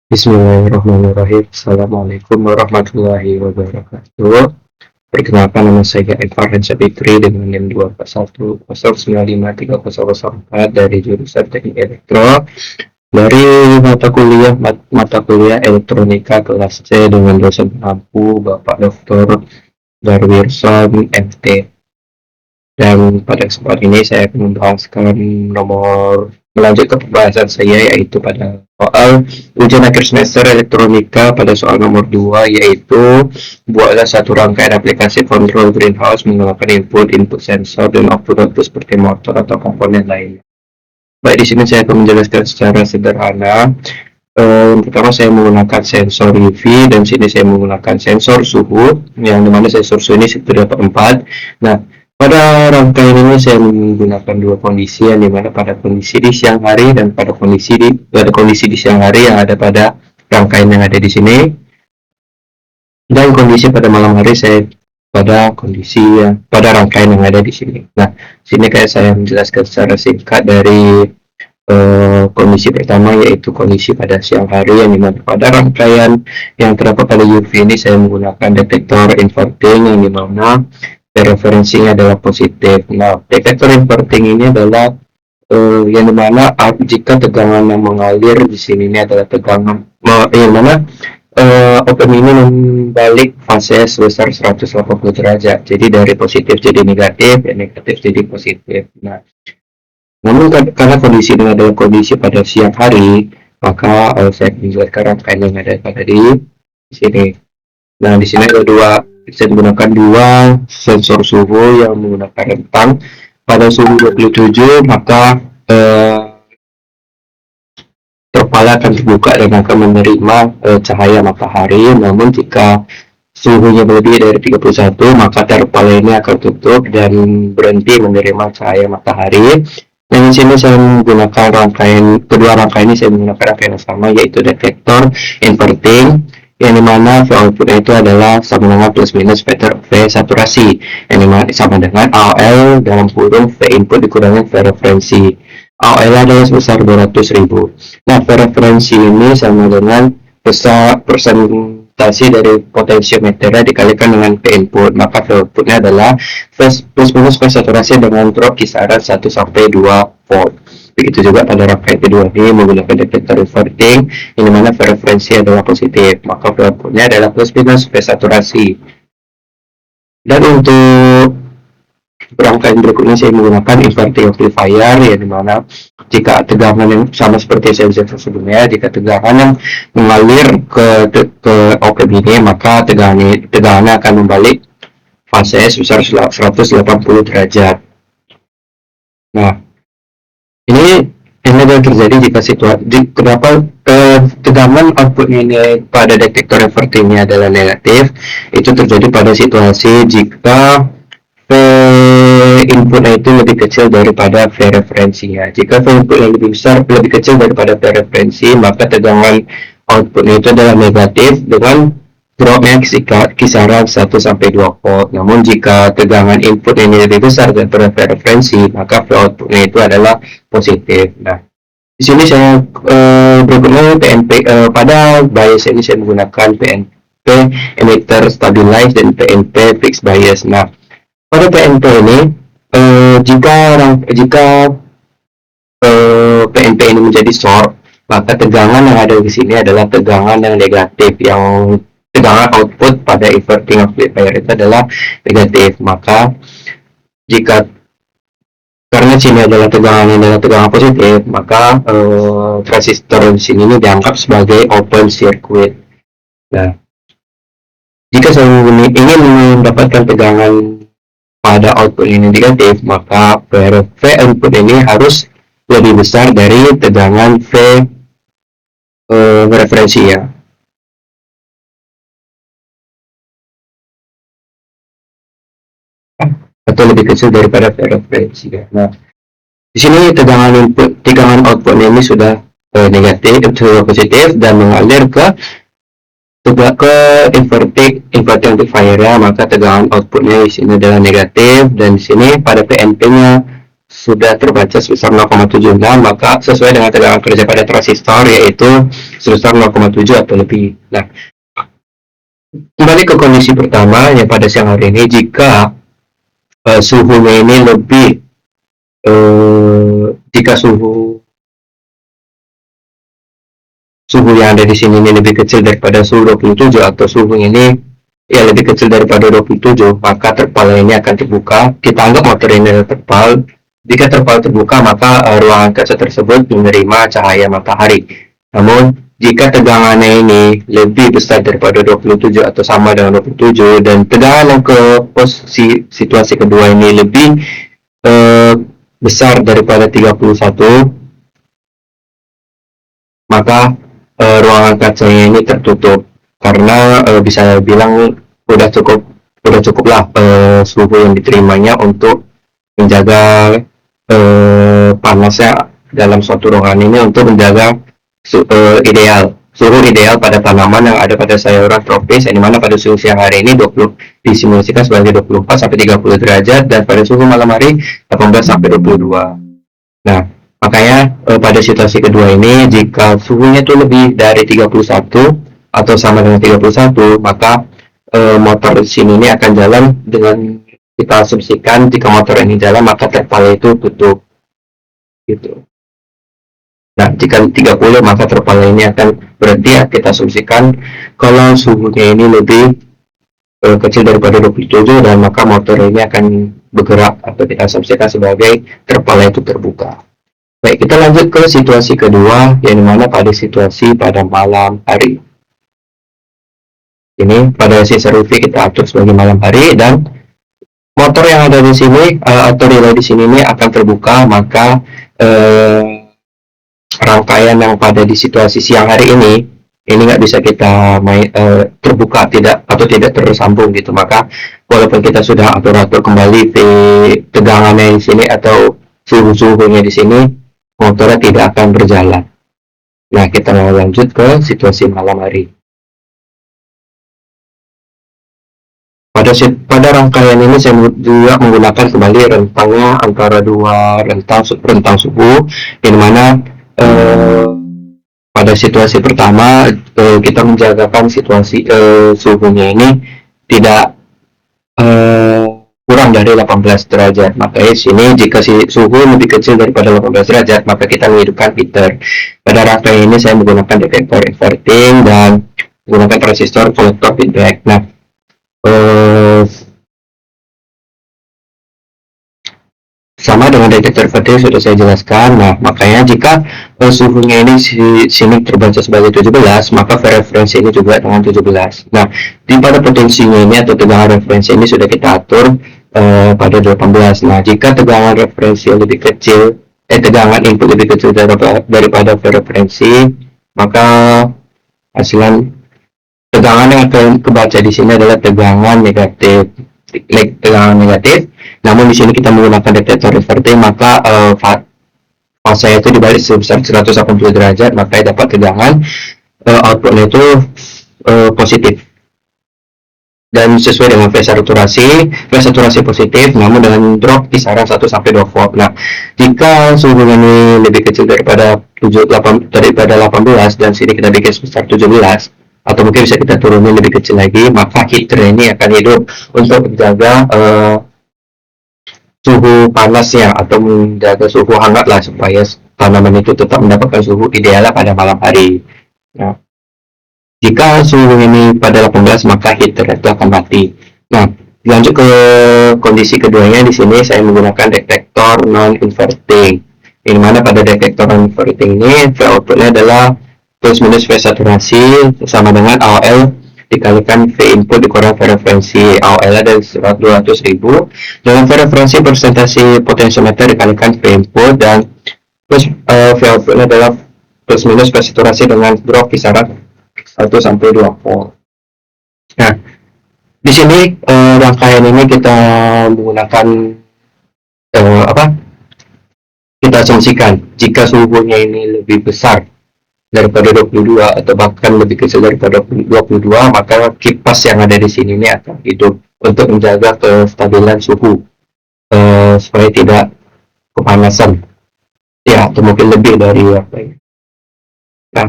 Bismillahirrahmanirrahim. Assalamualaikum warahmatullahi wabarakatuh. Perkenalkan, nama saya Farhan Syafitri dengan NIM 24109530004 dari jurusan Teknik Elektro dari mata kuliah Elektronika kelas C dengan dosen pengampu Bapak Dr. Darwirson MT. Dan pada kesempatan ini saya akan membahaskan melanjut ke pembahasan saya, yaitu pada soal ujian akhir semester elektronika pada soal nomor 2, yaitu buatlah satu rangkaian aplikasi kontrol greenhouse menggunakan input sensor dan output seperti motor atau komponen lainnya. Baik, di sini saya akan menjelaskan secara sederhana. Pertama saya menggunakan sensor UV dan sini saya menggunakan sensor suhu, yang dimana sensor suhu ini terdapat 4. Nah, pada rangkaian ini saya menggunakan dua kondisi, yang dimana pada kondisi di siang hari dan pada kondisi di siang hari yang ada pada rangkaian yang ada di sini, dan kondisi pada malam hari saya pada rangkaian yang ada di sini. Nah, sini kayak saya menjelaskan secara singkat dari kondisi pertama, yaitu kondisi pada siang hari, yang dimana pada rangkaian yang terdapat pada UV ini saya menggunakan detektor inverting, yang dimana referensinya adalah positif. Nah, detektor inverting ini adalah yang dimana jika tegangan yang mengalir di sini ini adalah tegangan yang mana open ini membalik fase sebesar 180 derajat. Jadi dari positif jadi negatif, dan negatif jadi positif. Nah, namun karena kondisi ini adalah kondisi pada siang hari, maka saya menjelaskan rangkaian yang ada pada di sini. Nah, di sini saya menggunakan dua sensor suhu yang menggunakan rentang pada suhu 27, maka terpala akan terbuka dan akan menerima cahaya matahari. Namun jika suhunya lebih dari 31, maka terpala ini akan tutup dan berhenti menerima cahaya matahari. Dan di sini saya menggunakan kedua rangkaian ini saya menggunakan rangkaian yang sama, yaitu detektor inverting, yang dimana V outputnya itu adalah sama dengan plus minus vektor V saturasi, yang dimana sama dengan AOL dalam kurung V input dikurangi V referensi. AOL adalah sebesar 200.000. Nah, V referensi ini sama dengan persentase dari potensiometernya dikalikan dengan V input, maka V outputnya adalah plus minus V saturasi dengan drop kisaran 1 sampai 2 volt. Begitu juga pada rangkaian kedua ini menggunakan detektor inverting, yang dimana V referensi adalah positif, maka V outputnya adalah plus minus V saturasi. Dan untuk rangkaian berikutnya saya menggunakan inverting amplifier, yang dimana jika tegangan yang sama seperti saya jelaskan sebelumnya, jika tegangan yang mengalir ke op-amp ini, maka tegangannya akan membalik fase sebesar 180 derajat. Nah, ini adalah terjadi jika kenapa tegangan outputnya ini pada detektor invertingnya adalah negatif. Itu terjadi pada situasi jika V inputnya itu lebih kecil daripada V referensinya. Jika V inputnya lebih kecil daripada V referensi, maka tegangan outputnya itu adalah negatif dengan dropnya kisaran 1 sampai 2 volt. Namun jika tegangan input ini lebih besar daripada V referensi, maka V outputnya itu adalah positif. Nah, di sini saya berguna PNP pada bias ini saya menggunakan PNP emitter stabilize dan PNP fixed bias. Nah, pada PNP ini jika PNP ini menjadi short, maka tegangan yang ada di sini adalah tegangan yang negatif, yang tegangan output pada inverting amplifier itu adalah negatif. Maka karena sini adalah tegangan positif, maka transistor di sini ini dianggap sebagai open circuit. Nah, jika saya ingin mendapatkan tegangan pada output ini negatif, maka V input ini harus lebih besar dari tegangan V referensi ya. Atau lebih kecil daripada V referensi ya. Nah, di sini tegangan output ini sudah negatif, sudah positif dan mengalir ke inverting amplifier ya, maka tegangan outputnya di sini adalah negatif, dan di sini pada PNP-nya sudah terbaca sebesar 0,76, maka sesuai dengan tegangan kerja pada transistor, yaitu sebesar 0,7 atau lebih. Nah, kembali ke kondisi pertama yang pada siang hari ini, jika suhunya ini lebih jika suhu yang ada di sini ini lebih kecil daripada suhu 27 atau suhu ini ya lebih kecil daripada 27, maka terpal ini akan terbuka. Kita anggap motor ini adalah terpal. Jika terpal terbuka, maka ruangan kaca tersebut menerima cahaya matahari. Namun jika tegangannya ini lebih besar daripada 27 atau sama dengan 27 dan tegangan yang ke posisi situasi kedua ini lebih besar daripada 31, maka ruangan kacanya ini tertutup karena bisa bilang udah cukuplah suhu yang diterimanya untuk menjaga panasnya dalam suatu ruangan ini untuk menjaga suhu ideal pada tanaman yang ada pada sayuran tropis, yang dimana pada suhu siang hari ini disimulasikan sebagai 24 sampai 30 derajat dan pada suhu malam hari 18 sampai 22. Nah, makanya pada situasi kedua ini jika suhunya itu lebih dari 31 atau sama dengan 31, maka motor di sini ini akan jalan dengan kita asumsikan jika motor ini jalan maka terpal itu tutup gitu. Nah, jika 30 maka terpal ini akan berhenti. Kita asumsikan kalau suhunya ini lebih kecil daripada 27 dan maka motor ini akan bergerak atau kita asumsikan sebagai terpal itu terbuka. Baik, kita lanjut ke situasi kedua, yang dimana pada situasi pada malam hari. Ini pada sensor UV kita atur sebagai malam hari dan motor yang ada di sini atau relay di sini ini akan terbuka, maka rangkaian yang pada di situasi siang hari ini nggak bisa kita terbuka tidak tersambung gitu. Maka walaupun kita sudah atur kembali tegangannya di sini atau suhunya di sini, motornya tidak akan berjalan. Nah, kita lanjut ke situasi malam hari. Pada rangkaian ini saya juga menggunakan kembali rentangnya antara dua rentang suhu, di mana pada situasi pertama kita menjagakan situasi suhunya ini tidak kurang dari 18 derajat. Maka di sini jika suhu lebih kecil daripada 18 derajat, maka kita menghidupkan heater. Pada rangkaian ini saya menggunakan detektor inverting dan menggunakan transistor kolektor feedback. Nah, sama dengan detektor inverting sudah saya jelaskan. Nah, makanya jika suhunya ini sini terbaca sebagai 17, maka referensi ini juga dengan 17. Nah, di pada potensinya ini atau tegangan referensi ini sudah kita atur pada 18. Nah, jika tegangan referensi lebih kecil, tegangan input lebih kecil daripada referensi, maka hasilan tegangan yang akan kebaca di sini adalah tegangan negatif. Namun di sini kita menggunakan detektor inverting, maka fase itu dibalik sebesar 180 derajat, maka dapat tegangan outputnya itu positif dan sesuai dengan phase saturasi positif, namun dengan drop kisaran 1 sampai 2 volt. Nah, jika suhunya ini lebih kecil daripada 18 dan sini kita bikin sebesar 17 atau mungkin bisa kita turunin lebih kecil lagi, maka heater ini akan hidup untuk menjaga suhu panasnya atau menjaga suhu hangat lah supaya tanaman itu tetap mendapatkan suhu ideal pada malam hari. Nah, jika suhu ini pada 18 maka heater itu akan mati. Nah, lanjut ke kondisi keduanya. Di sini saya menggunakan detektor non-inverting. Ini mana pada detektor non-inverting ini outputnya adalah plus minus V saturasi sama dengan AOL dikalikan V input dikurang V referensi. AOL ada 200.000 dengan V referensi persentase potensiometer dikalikan V input dan plus V outputnya adalah plus minus V saturasi dengan drop kisaran 1 sampai 2 volt. Nah, di sini rangkaian ini kita menggunakan kita asumsikan jika suhunya ini lebih besar daripada 22 atau bahkan lebih kecil daripada 22, maka kipas yang ada di sini ini akan hidup untuk menjaga kestabilan suhu supaya tidak kepanasan ya, atau mungkin lebih dari apa ya. Nah,